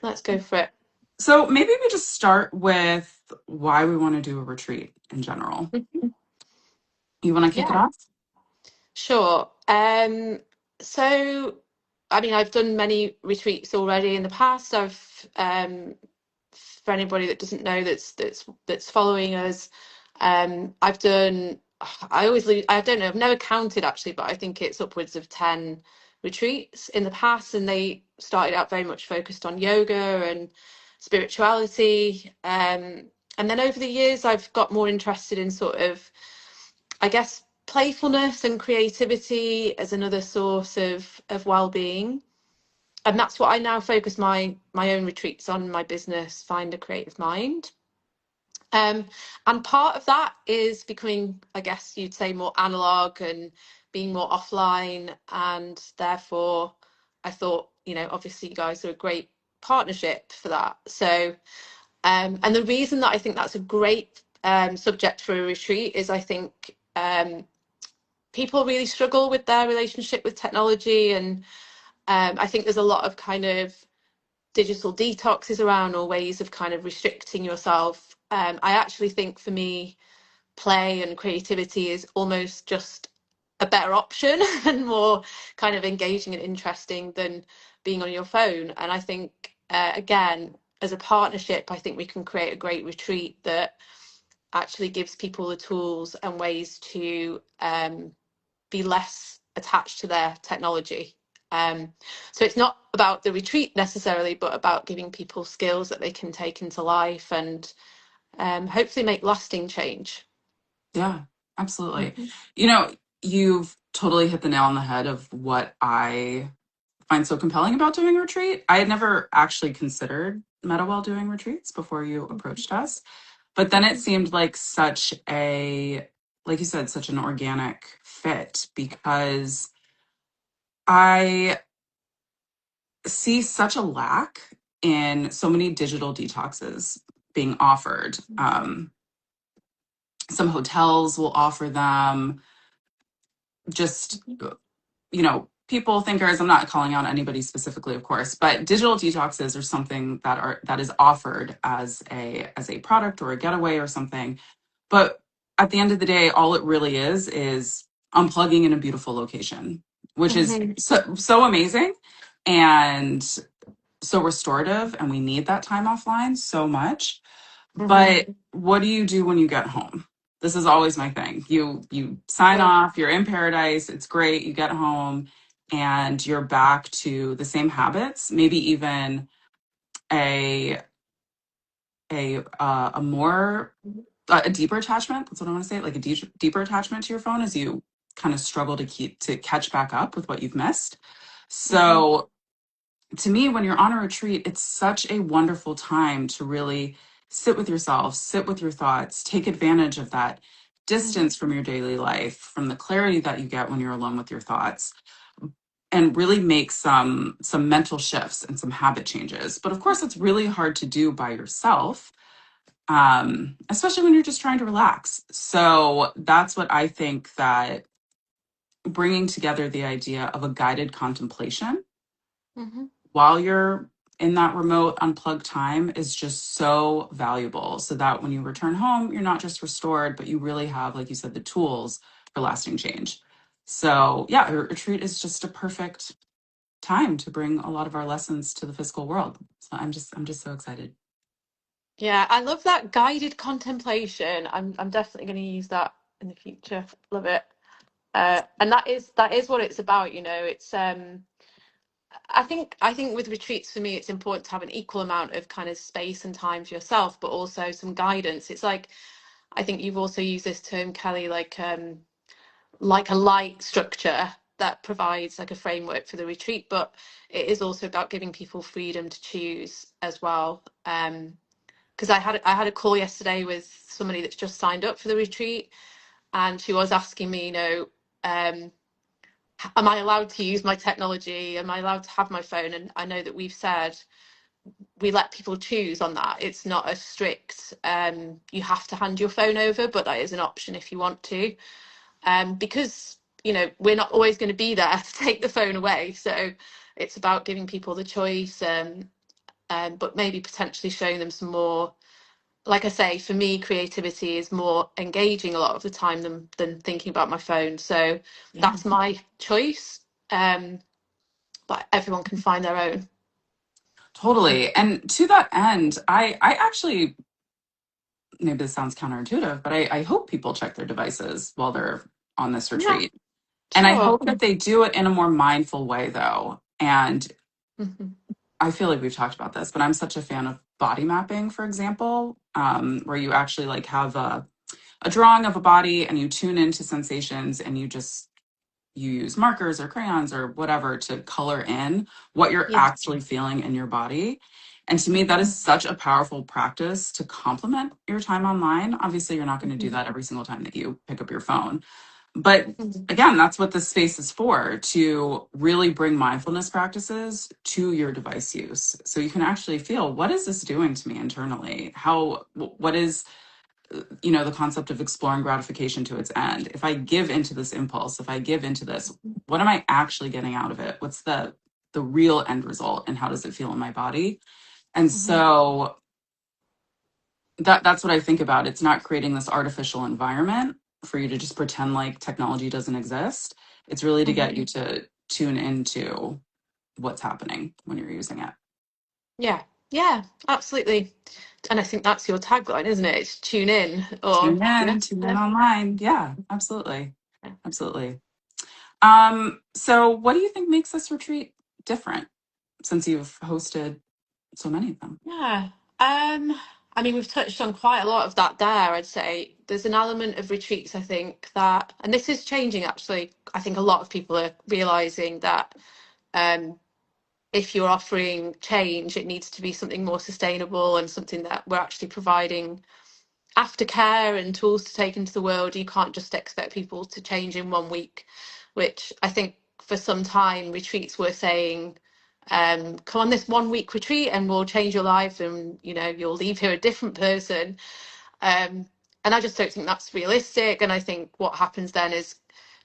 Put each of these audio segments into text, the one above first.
Let's go for it. So maybe we just start with why we want to do a retreat in general. Mhm. You want to kick it Yeah, off? sure. So I mean, I've done many retreats already in the past. For anybody that doesn't know that's following us, I've done. I always lose. I don't know. I've never counted actually, but I think it's upwards of 10 retreats in the past, and they started out very much focused on yoga and spirituality. And then over the years, I've got more interested in sort of, I guess, playfulness and creativity as another source of well-being. And that's what I now focus my own retreats on, my business, Find a Creative Mind. And part of that is becoming, I guess you'd say, more analog and being more offline. And therefore, I thought, obviously you guys are a great partnership for that. So, and the reason that I think that's a great subject for a retreat is I think people really struggle with their relationship with technology. And I think there's a lot of kind of digital detoxes around, or ways of kind of restricting yourself. I actually think for me, play and creativity is almost just a better option and more kind of engaging and interesting than being on your phone. And I think, again, as a partnership, I think we can create a great retreat that actually gives people the tools and ways to be less attached to their technology. So it's not about the retreat necessarily, but about giving people skills that they can take into life and hopefully make lasting change. Yeah, absolutely. Mhm. You know, you've totally hit the nail on the head of what I find so compelling about doing a retreat. I had never actually considered MetaWell doing retreats before you approached us, but then it Mhm. seemed like such a, like you said, such an organic fit because I see such a lack in so many digital detoxes being offered. Some hotels will offer them, just, people thinkers. I'm not calling out anybody specifically, of course, but digital detoxes are something that is offered as a product or a getaway or something. But at the end of the day, all it really is unplugging in a beautiful location, which is Mhm. so amazing and so restorative, and we need that time offline so much. Mhm. But what do you do when you get home? This is always my thing. You sign Yeah. off, you're in paradise, it's great, you get home and you're back to the same habits, maybe even a a more a deeper attachment. That's what I want to say, like a deeper attachment to your phone as you kind of struggle to catch back up with what you've missed. Mhm. So to me, when you're on a retreat, it's such a wonderful time to really sit with yourself, sit with your thoughts, take advantage of that Mhm. distance from your daily life, from the clarity that you get when you're alone with your thoughts, and really make some mental shifts and some habit changes. But of course, it's really hard to do by yourself, especially when you're just trying to relax. So that's what I think, that bringing together the idea of a guided contemplation Mhm. while you're in that remote unplugged time is just so valuable, so that when you return home, you're not just restored, but you really have, like you said, the tools for lasting change. So yeah, a retreat is just a perfect time to bring a lot of our lessons to the physical world. So I'm just so excited. Yeah, I love that guided contemplation. I'm definitely going to use that in the future. Love it. And that is what it's about. It's I think with retreats for me, it's important to have an equal amount of kind of space and time for yourself, but also some guidance. It's like, I think you've also used this term, Kelly, like a light structure that provides like a framework for the retreat, but it is also about giving people freedom to choose as well. Because I had a call yesterday with somebody that's just signed up for the retreat, and she was asking me, um, am I allowed to use my technology? Am I allowed to have my phone? And I know that we've said we let people choose on that. It's not a strict, you have to hand your phone over, but that is an option if you want to. Because we're not always going to be there to take the phone away, so it's about giving people the choice. but maybe potentially showing them some more, like I say, for me, creativity is more engaging a lot of the time than thinking about my phone. So Yeah. that's my choice. But everyone can find their own. Totally. And to that end, I actually, maybe this sounds counterintuitive, but I hope people check their devices while they're on this Yeah, retreat. And I sure. hope that they do it in a more mindful way, though. And Hmm. I feel like we've talked about this, but I'm such a fan of body mapping, for example, where you actually like have a drawing of a body and you tune into sensations and you use markers or crayons or whatever to color in what you're Yeah. actually feeling in your body. And to me, that Hmm. is such a powerful practice to complement your time online. Obviously, you're not going to do Hmm. that every single time that you pick up your phone. But Hmm. again, that's what this space is for, to really bring mindfulness practices to your device use. So you can actually feel, what is this doing to me internally? What is, the concept of exploring gratification to its end? If I give into this impulse, if I give into this, what am I actually getting out of it? What's the real end result, and how does it feel in my body? And Hmm. so that's what I think about. It's not creating this artificial environment for you to just pretend like technology doesn't exist. It's really to Hmm. get you to tune into what's happening when you're using it. Yeah. Yeah, absolutely. And I think that's your tagline, isn't it? It's tune in, or yeah. Tune in Yeah. online. Yeah, absolutely. Absolutely. So what do you think makes this retreat different, since you've hosted so many of them? Yeah. I mean, we've touched on quite a lot of that there, I'd say. There's an element of retreats, I think, that, and this is changing actually. I think a lot of people are realizing that um, if you're offering change, it needs to be something more sustainable and something that we're actually providing aftercare and tools to take into the world. You can't just expect people to change in 1 week, which I think for some time retreats were saying, come on this 1 week retreat and we'll change your life, and you'll leave here a different person. um, and I just don't think that's realistic. And I think what happens then is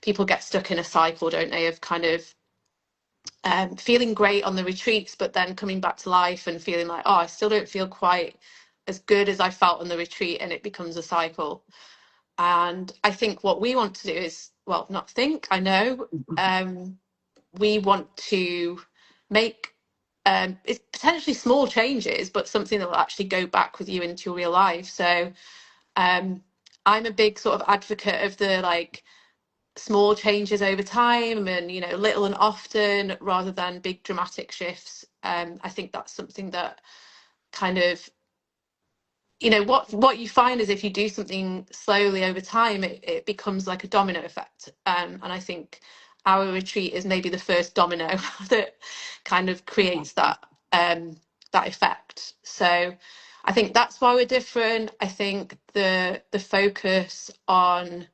people get stuck in a cycle, don't they, of kind of feeling great on the retreats, but then coming back to life and feeling like, oh, I still don't feel quite as good as I felt on the retreat, and it becomes a cycle. And I think what we want to do is, well, not think, I know, um, we want to make it's potentially small changes, but something that will actually go back with you into your real life. So um, I'm a big sort of advocate of the like small changes over time, and little and often, rather than big dramatic shifts. I think that's something that kind of, what you find is if you do something slowly over time, it becomes like a domino effect. And I think our retreat is maybe the first domino that kind of creates that effect. So I think that's why we're different. I think the focus on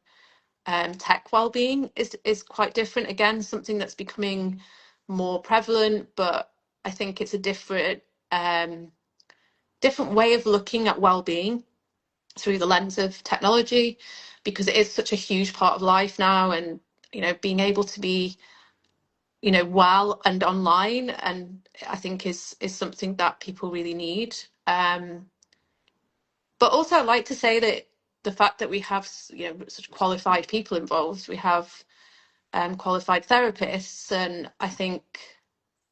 tech well-being is quite different. Again, something that's becoming more prevalent, but I think it's a um, different way of looking at well-being through the lens of technology, because it is such a huge part of life now. And being able to be well and online, and I think is something that people really need. But also I'd like to say that the fact that we have such qualified people involved, we have qualified therapists, and I think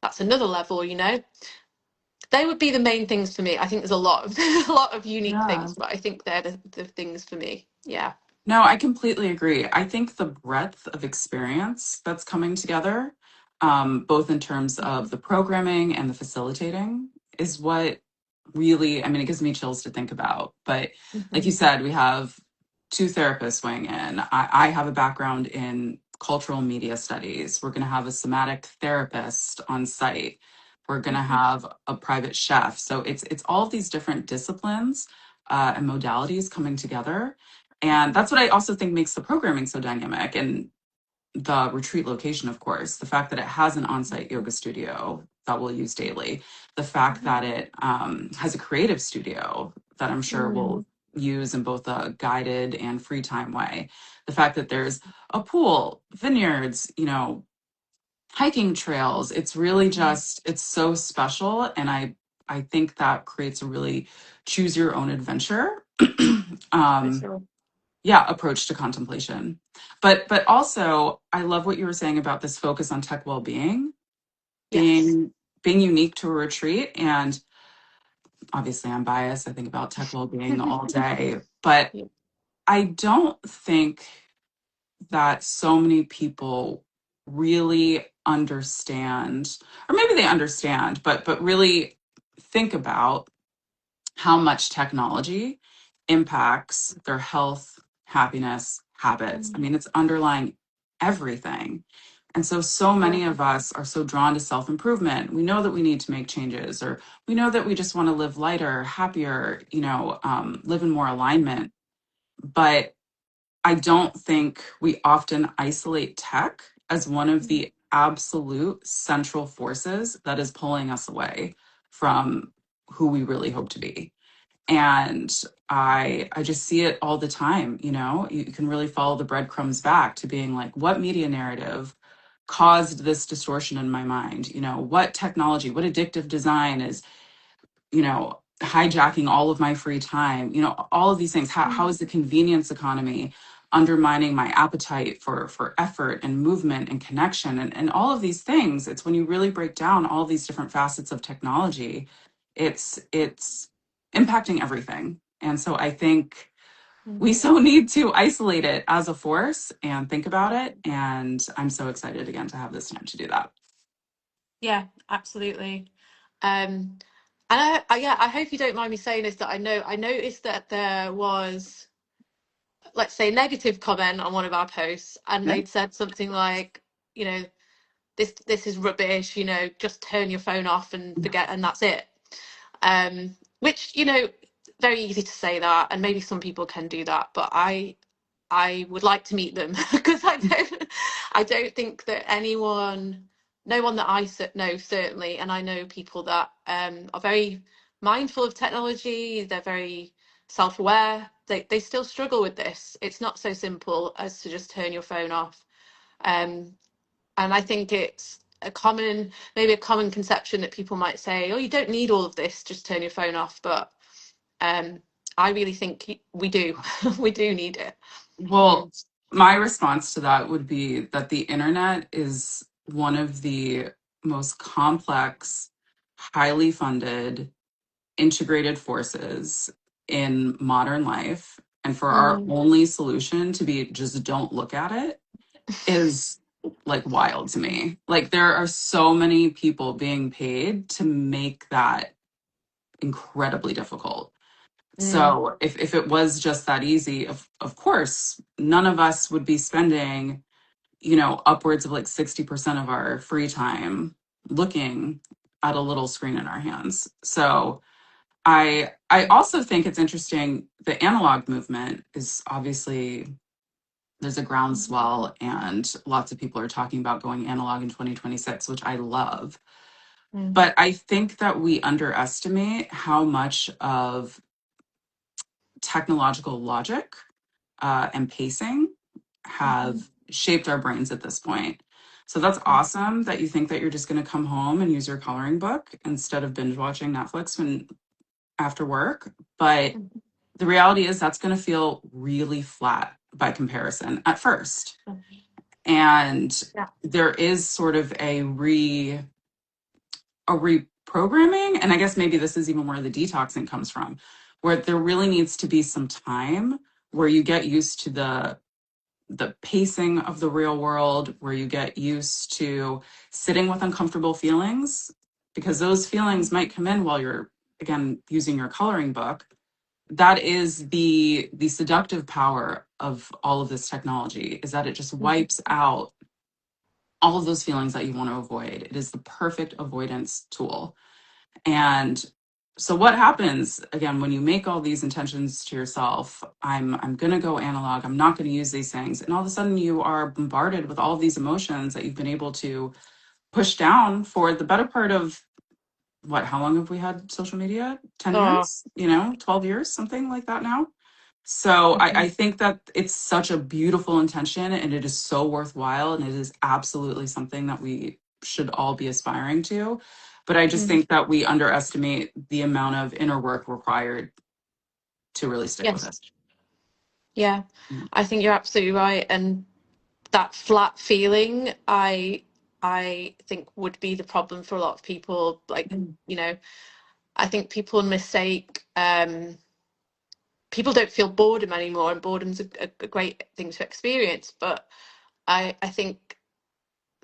that's another level. They would be the main things for me. I think there's a lot of a lot of unique Yeah. things, but I think they're the things for me. Yeah. No, I completely agree. I think the breadth of experience that's coming together, both in terms of the programming and the facilitating, is what really, I mean, it gives me chills to think about. But like Hmm. you said, we have two therapists weighing in. I have a background in cultural media studies. We're going to have a somatic therapist on site. We're going to Hmm. have a private chef. So it's all of these different disciplines and modalities coming together, and Hmm. that's what I also think makes the programming so dynamic. And the retreat location, of course, the fact that it has an on-site yoga studio that we'll use daily, the fact that it has a creative studio that I'm sure Hmm. we'll use in both a guided and free time way, the fact that there's a pool, vineyards, hiking trails. It's really just, it's so special. And I I think that creates a really choose your own adventure For um, sure. yeah, approach to contemplation. But also I love what you were saying about this focus on tech well-being Yes. being unique to a retreat. And obviously I'm biased. I think about tech well-being all day, but Yeah. I don't think that so many people really understand, or maybe they understand, but really think about how much technology impacts their health, happiness, habits. I Mm. mean, it's underlying everything. And so Yeah. many of us are so drawn to self improvement. We know that we need to make changes, or we know that we just want to live lighter, happier, live in more alignment. But I don't think we often isolate tech as one of Mm. the absolute central forces that is pulling us away from who we really hope to be. And I just see it all the time. You can really follow the breadcrumbs back to being like, what media narrative caused this distortion in my mind? What technology, what addictive design is hijacking all of my free time, all of these things. How Mm. is the convenience economy undermining my appetite for effort and movement and connection, and all of these things? It's when you really break down all these different facets of technology, it's impacting everything. And so I think we Mm. so need to isolate it as a force and think about it. And I'm so excited again to have this time to do that. Yeah, absolutely. Um, and yeah, I hope you don't mind me saying this, that I noticed that there was, let's say, negative comment on one of our posts, and Yeah. they'd said something like, you know, this is rubbish, just turn your phone off and forget, and that's it. Which, very easy to say that, and maybe some people can do that, but I would like to meet them because I don't think that no one that know certainly, and I know people that are very mindful of technology. They're very self-aware. They still struggle with this. It's not so simple as to just turn your phone off. Um, and I think it's maybe a common conception that people might say, "Oh, you don't need all of this. Just turn your phone off." But um, I really think we do. We do need it. Well, my response to that would be that the internet is one of the most complex, highly funded, integrated forces in modern life. And for our Mm, only solution to be just don't look at it is like wild to me. Like, there are so many people being paid to make that incredibly difficult. mm, So if it was just that easy, of course, none of us would be spending, upwards of like 60% of our free time looking at a little screen in our hands. So I also think it's interesting. The analog movement is obviously, there's a groundswell, and lots of people are talking about going analog in 2026, which I love. mm, But I think that we underestimate how much of technological logic and pacing mhm, have shaped our brains at this point. So that's awesome that you think that you're just going to come home and use your coloring book instead of binge watching Netflix when after work. But mhm, the reality is that's going to feel really flat by comparison at first. mhm. And Yeah. there is sort of a reprogramming, and I guess maybe this is even where the detoxing comes from, where there really needs to be some time where you get used to the pacing of the real world, where you get used to sitting with uncomfortable feelings, because those feelings might come in while you're, again, using your coloring book. That is the seductive power of all of this technology, is that it just Mhm, wipes out all of those feelings that you want to avoid. It is the perfect avoidance tool. And so what happens again when you make all these intentions to yourself? I'm going to go analog. I'm not going to use these things. And all of a sudden you are bombarded with all of these emotions that you've been able to push down for the better part of what, how long have we had social media? 10 Oh, years, 12 years, something like that now. So I mhm, think that it's such a beautiful intention, and it is so worthwhile, and it is absolutely something that we should all be aspiring to. But I just think that we underestimate the amount of inner work required to really stick with Yes. it. Yeah, Mm. I think you're absolutely right. And that flat feeling, I think would be the problem for a lot of people. Like, you know, I think people mistake people don't feel boredom anymore, and boredom's a great thing to experience. But I think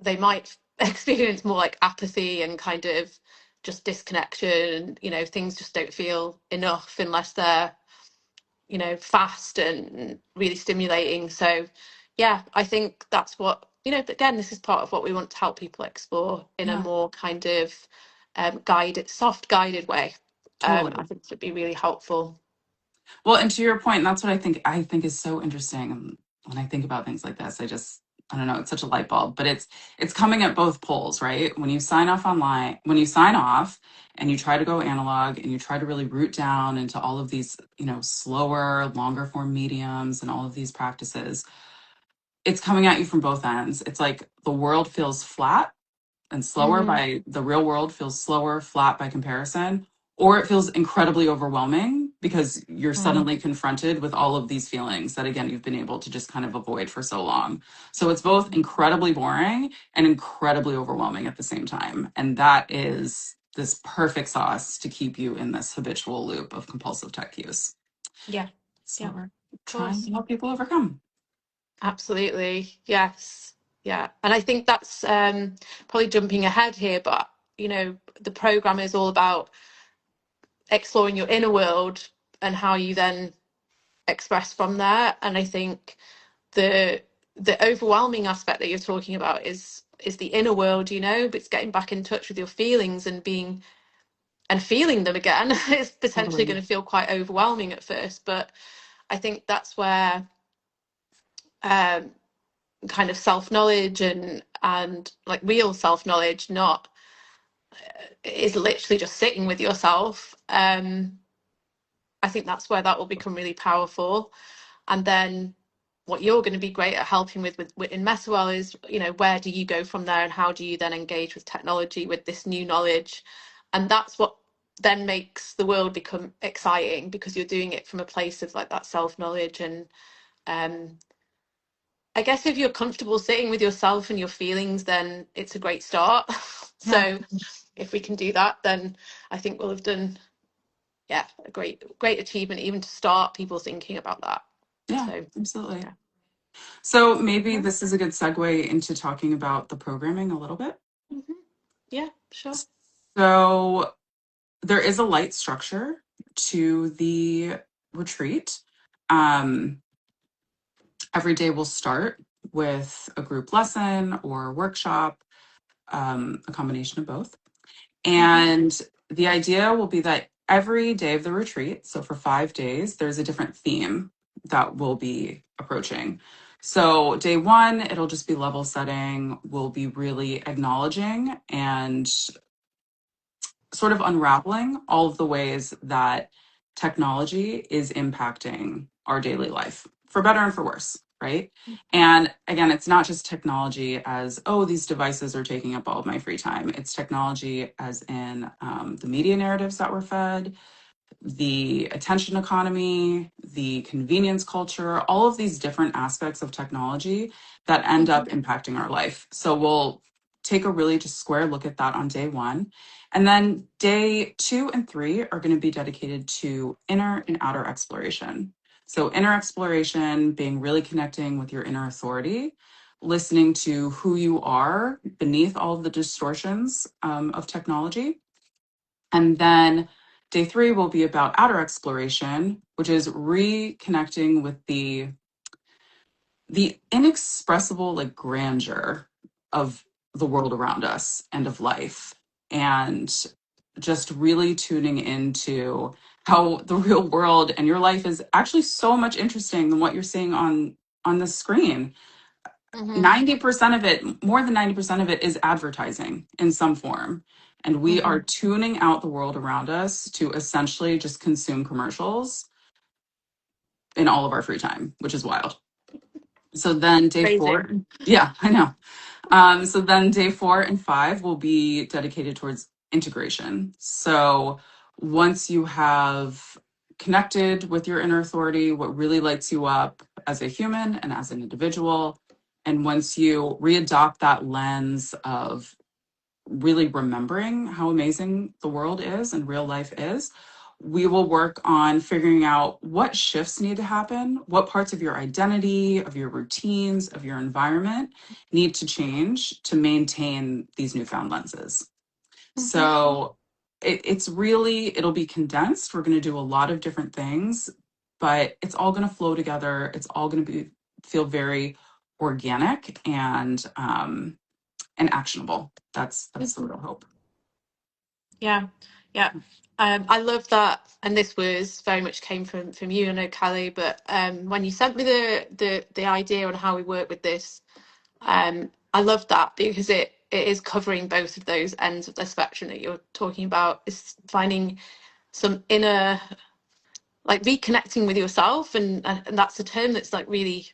they might experience more like apathy and kind of just disconnection. You know, things just don't feel enough unless they're, you know, fast and really stimulating. So yeah, I think that's what, you know, again, this is part of what we want to help people explore in a Yeah, more kind of guided, soft guided way. totally. I think would be really helpful. Well, and to your point, that's what I think is so interesting. When I think about things like this, I don't know, it's such a light bulb, but it's coming at both poles, right? When you sign off online, when you sign off and you try to go analog and you try to really root down into all of these, you know, slower, longer form mediums and all of these practices, it's coming at you from both ends. It's like the world feels flat and slower Hmm. by the real world feels slower, flat by comparison, or it feels incredibly overwhelming because you're suddenly confronted with all of these feelings that, again, you've been able to just kind of avoid for so long. So it's both incredibly boring and incredibly overwhelming at the same time. And that is this perfect sauce to keep you in this habitual loop of compulsive tech use. Yeah, So yeah, of we're trying course. to help people overcome. Absolutely. Yes. Yeah. And I think that's probably jumping ahead here, but you know, the program is all about exploring your inner world and how you then express from there. And I think the overwhelming aspect that you're talking about is the inner world, you know, but it's getting back in touch with your feelings and being and feeling them again. It's potentially Totally. going to feel quite overwhelming at first, but I think that's where um kind of self-knowledge and like real self-knowledge, not is literally just sitting with yourself. I think that's where that will become really powerful. And then what you're going to be great at helping with in Metawell is, you know, where do you go from there and how do you then engage with technology with this new knowledge? And that's what then makes the world become exciting, because you're doing it from a place of like that self-knowledge. And um I guess if you're comfortable sitting with yourself and your feelings, then it's a great start. Yeah. So if we can do that, then I think we'll have done, yeah, a great achievement even to start people thinking about that. Yeah, So absolutely. yeah. So maybe this is a good segue into talking about the programming a little bit. Hmm. Yeah, sure. So there is a light structure to the retreat. Um, every day will start with a group lesson or workshop, a combination of both. Hmm. And the idea will be that every day of the retreat, so for 5 days, there's a different theme that we'll be approaching. So, day one, it'll just be level setting. We'll be really acknowledging and sort of unraveling all of the ways that technology is impacting our daily life, for better and for worse, right? And again, it's not just technology as, oh, these devices are taking up all of my free time. It's technology as in the media narratives that we're fed, the attention economy, the convenience culture, all of these different aspects of technology that end up impacting our life. So we'll take a really just square look at that on day one. And then day 2 and 3 are going to be dedicated to inner and outer exploration. So, inner exploration being really connecting with your inner authority, listening to who you are beneath all of the distortions of technology. And then day 3 will be about outer exploration, which is reconnecting with the inexpressible like grandeur of the world around us and of life, and just really tuning into how the real world and your life is actually so much interesting than what you're seeing on the screen. Hmm. 90% of it, more than 90% of it, is advertising in some form. And we Hmm. are tuning out the world around us to essentially just consume commercials in all of our free time, which is wild. So then day Crazy. 4, yeah, I know. So then day 4 and 5 will be dedicated towards integration. So once you have connected with your inner authority, what really lights you up as a human and as an individual, and once you readopt that lens of really remembering how amazing the world is and real life is, we will work on figuring out what shifts need to happen, what parts of your identity, of your routines, of your environment need to change to maintain these newfound lenses. So it's really, it'll be condensed. We're going to do a lot of different things, but it's all going to flow together. It's all going to feel very organic and actionable. That's the real hope. Yeah, yeah. I love that, and this was very much came from you, I know, Callie. But when you sent me the idea on how we work with this, I love that because it is covering both of those ends of the spectrum that you're talking about. Is finding some inner, like reconnecting with yourself, and that's a term that's like really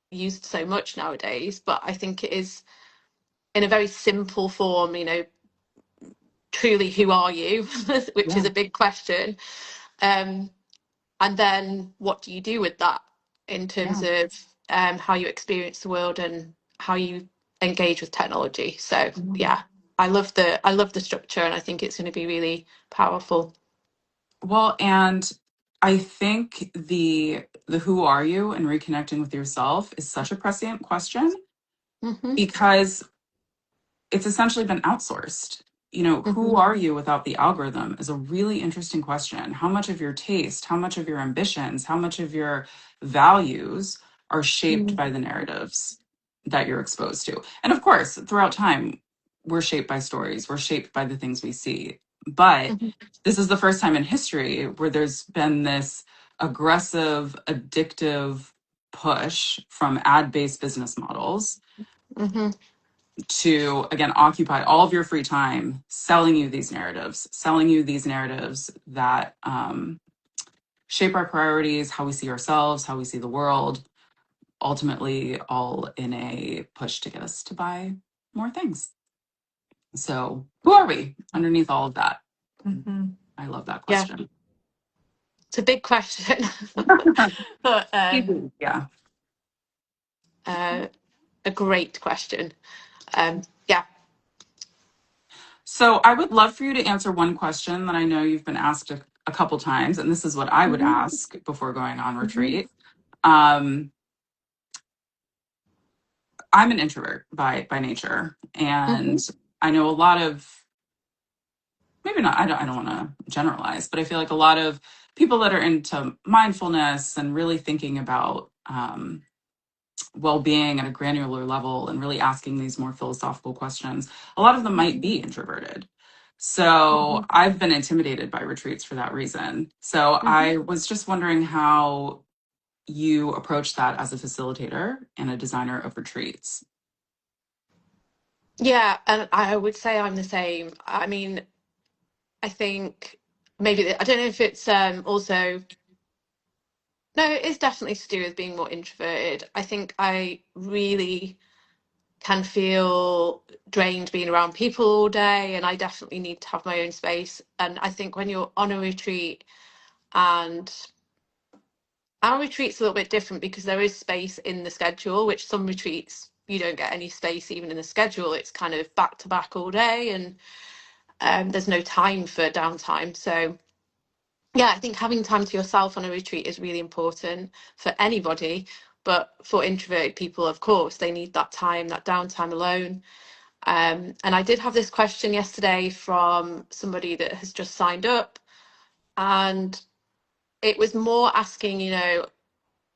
used so much nowadays. But I think it is in a very simple form. You know, truly, who are you? Which is Yeah. a big question. And then what do you do with that in terms Yeah. of how you experience the world and how you engage with technology? So yeah, I love the structure, and I think it's going to be really powerful. Well, and I think the who are you and reconnecting with yourself is such a prescient question Hmm. because it's essentially been outsourced. You know, who Hmm. are you without the algorithm is a really interesting question. How much of your taste, how much of your ambitions, how much of your values are shaped by the narratives that you're exposed to? And of course, throughout time, we're shaped by stories, we're shaped by the things we see. But Hmm. this is the first time in history where there's been this aggressive, addictive push from ad based business models Hmm. to again occupy all of your free time selling you these narratives that shape our priorities, how we see ourselves, how we see the world, ultimately all in a push to get us to buy more things. So who are we underneath all of that? Hmm. I love that Yeah, question. it's a big question, but Yeah. uh, a great question. Yeah. So I would love for you to answer one question that I know you've been asked a couple times, and this is what I would Hmm. ask before going on Hmm. retreat. um, I'm an introvert by nature, Hmm. and I know a lot of, maybe not. I don't want to generalize, but I feel like a lot of people that are into mindfulness and really thinking about well-being at a granular level and really asking these more philosophical questions, a lot of them might be introverted. So I've been intimidated by retreats for that reason. So Hmm. I was just wondering how you approach that as a facilitator and a designer of retreats. Yeah, and I would say I'm the same. I mean, I think maybe I don't know if it's also no, it is definitely to do with being more introverted. I think I really can feel drained being around people all day, and I definitely need to have my own space. And I think when you're on a retreat, and our retreat's a little bit different because there is space in the schedule, which some retreats you don't get any space even in the schedule. It's kind of back to back all day, and there's no time for downtime. So yeah, I think having time to yourself on a retreat is really important for anybody, but for introverted people, of course, they need that time, that downtime alone. And I did have this question yesterday from somebody that has just signed up, and it was more asking,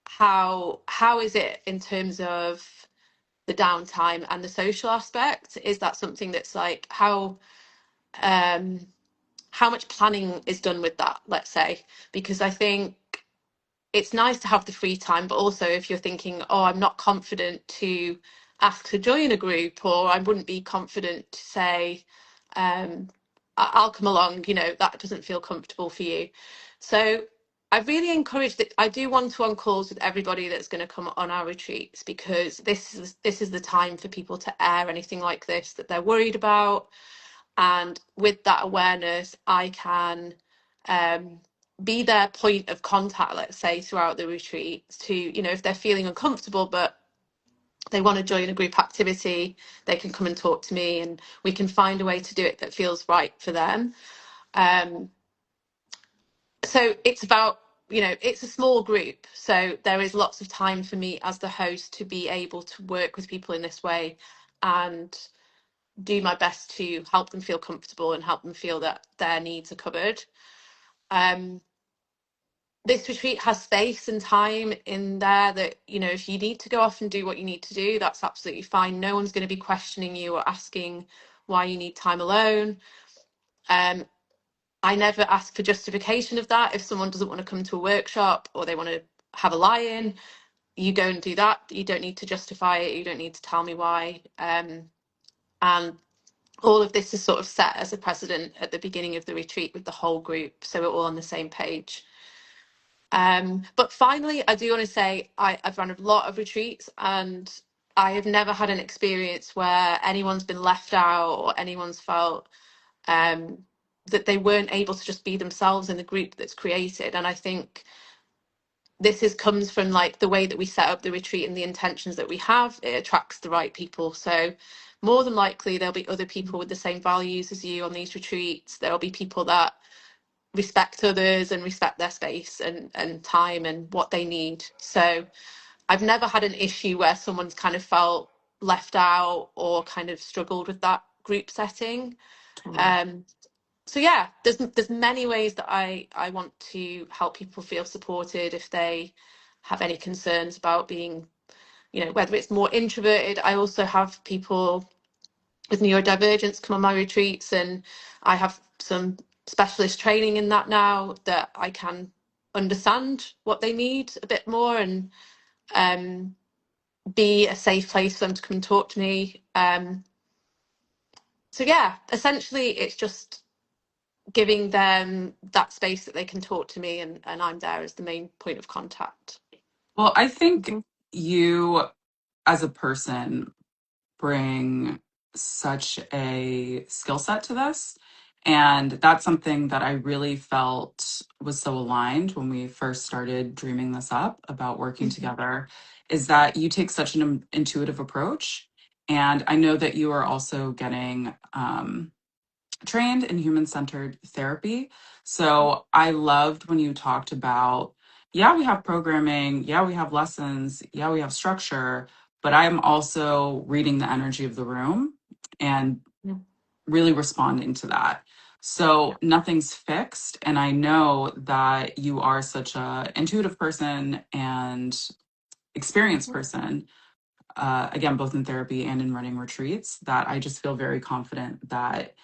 how is it in terms of the downtime and the social aspect? Is that something that's like um, how much planning is done with that, let's say? Because I think it's nice to have the free time, but also if you're thinking, oh, I'm not confident to ask to join a group, or I wouldn't be confident to say, um, I'll come along, that doesn't feel comfortable for you. So I really encourage that. I do one-to-one calls with everybody that's going to come on our retreats, because this is the time for people to air anything like this that they're worried about. And with that awareness, I can be their point of contact, let's say, throughout the retreat, to, you know, if they're feeling uncomfortable but they want to join a group activity, they can come and talk to me, and we can find a way to do it that feels right for them. So it's about, you know, it's a small group, so there is lots of time for me as the host to be able to work with people in this way and do my best to help them feel comfortable and help them feel that their needs are covered. This retreat has space and time in there that, you know, if you need to go off and do what you need to do, that's absolutely fine. No one's going to be questioning you or asking why you need time alone. I never ask for justification of that. If someone doesn't want to come to a workshop or they want to have a lie-in, you go and do that. You don't need to justify it. You don't need to tell me why. And all of this is sort of set as a precedent at the beginning of the retreat with the whole group, so we're all on the same page. But finally, I do want to say I've run a lot of retreats, and I have never had an experience where anyone's been left out or anyone's felt that they weren't able to just be themselves in the group that's created. And I think this comes from like the way that we set up the retreat and the intentions that we have. It attracts the right people. So more than likely there'll be other people with the same values as you on these retreats. There'll be people that respect others and respect their space and time and what they need. So I've never had an issue where someone's kind of felt left out or kind of struggled with that group setting. Totally. So yeah, there's many ways that I want to help people feel supported if they have any concerns about being, you know, whether it's more introverted. I also have people with neurodivergence come on my retreats, and I have some specialist training in that now, that I can understand what they need a bit more and be a safe place for them to come and talk to me. So yeah, essentially it's just giving them that space that they can talk to me, and I'm there as the main point of contact. Well, I think Mm-hmm. you as a person bring such a skill set to this. And that's something that I really felt was so aligned when we first started dreaming this up about working together, is that you take such an intuitive approach. And I know that you are also getting trained in human centered therapy. So I loved when you talked about, yeah, we have programming, yeah, we have lessons, yeah, we have structure, but I'm also reading the energy of the room and Yeah. really responding to that. So nothing's fixed. And I know that you are such a intuitive person and experienced person, again, both in therapy and in running retreats, that I just feel very confident that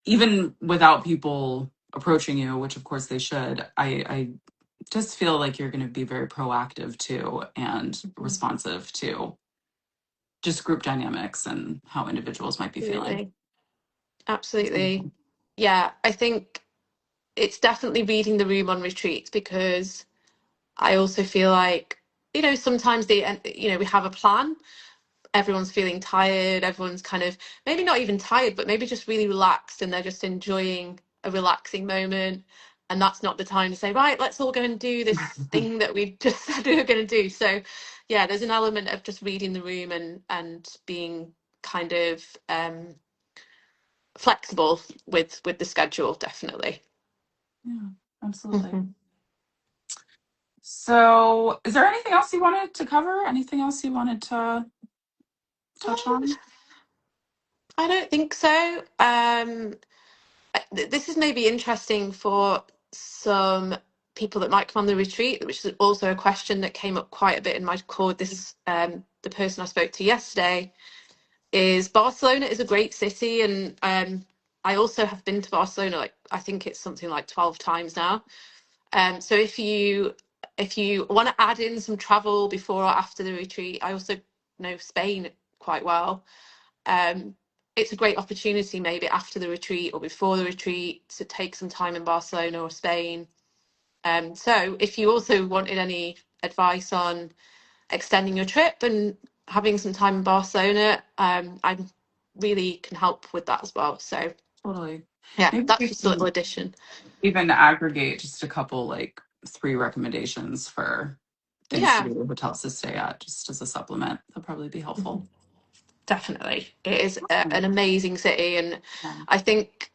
even without people approaching you, which of course they should, I just feel like you're going to be very proactive too and responsive to just group dynamics and how individuals might be feeling. Absolutely. Absolutely. Yeah, I think it's definitely reading the room on retreats, because I also feel like, you know, sometimes you know, we have a plan, everyone's feeling tired, everyone's kind of maybe not even tired, but maybe just really relaxed, and they're just enjoying a relaxing moment. And that's not the time to say, right, let's all go and do this thing that we've just said we were going to do. So yeah, there's an element of just reading the room and being kind of flexible with the schedule, definitely. Yeah, absolutely. Mhm. So, is there anything else you wanted to cover? Anything else you wanted to touch on? I don't think so. This is maybe interesting for some people that might come on the retreat, which is also a question that came up quite a bit in my call with this the person I spoke to yesterday. Is Barcelona is a great city, and I also have been to Barcelona, like I think it's something like 12 times now. So if you want to add in some travel before or after the retreat, I also know Spain quite well. Um, it's a great opportunity, maybe after the retreat or before the retreat, to take some time in Barcelona or Spain. So if you also wanted any advice on extending your trip and having some time in Barcelona, I really can help with that as well. So Totally. Yeah, Maybe that's we just a little can addition. even aggregate just a couple, like 3 recommendations for things to Yeah, do, hotels to stay at, just as a supplement. That'll probably be helpful. definitely. It is an Awesome. amazing city, and Yeah. I think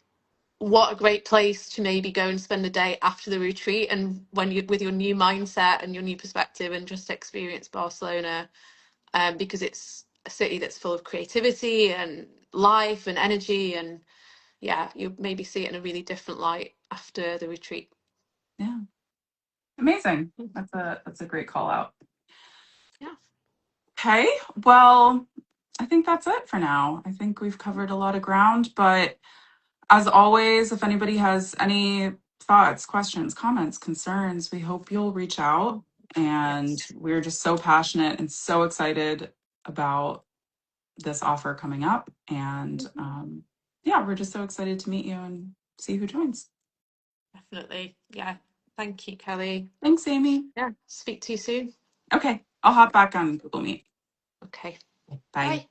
what a great place to maybe go and spend a day after the retreat, and when you with your new mindset and your new perspective, and just experience Barcelona, because it's a city that's full of creativity and life and energy, and yeah, you maybe see it in a really different light after the retreat. Yeah. Amazing. That's a great call out. Yeah. Okay. Well, I think that's it for now. I think we've covered a lot of ground, but as always, if anybody has any thoughts, questions, comments, concerns, we hope you'll reach out. And Yes, we're just so passionate and so excited about this offer coming up. And yeah, we're just so excited to meet you and see who joins. definitely. Yeah. Thank you, Kelly. Thanks, Amy. Yeah. Speak to you soon. Okay, I'll hop back on Google Meet. Okay. Bye. Bye.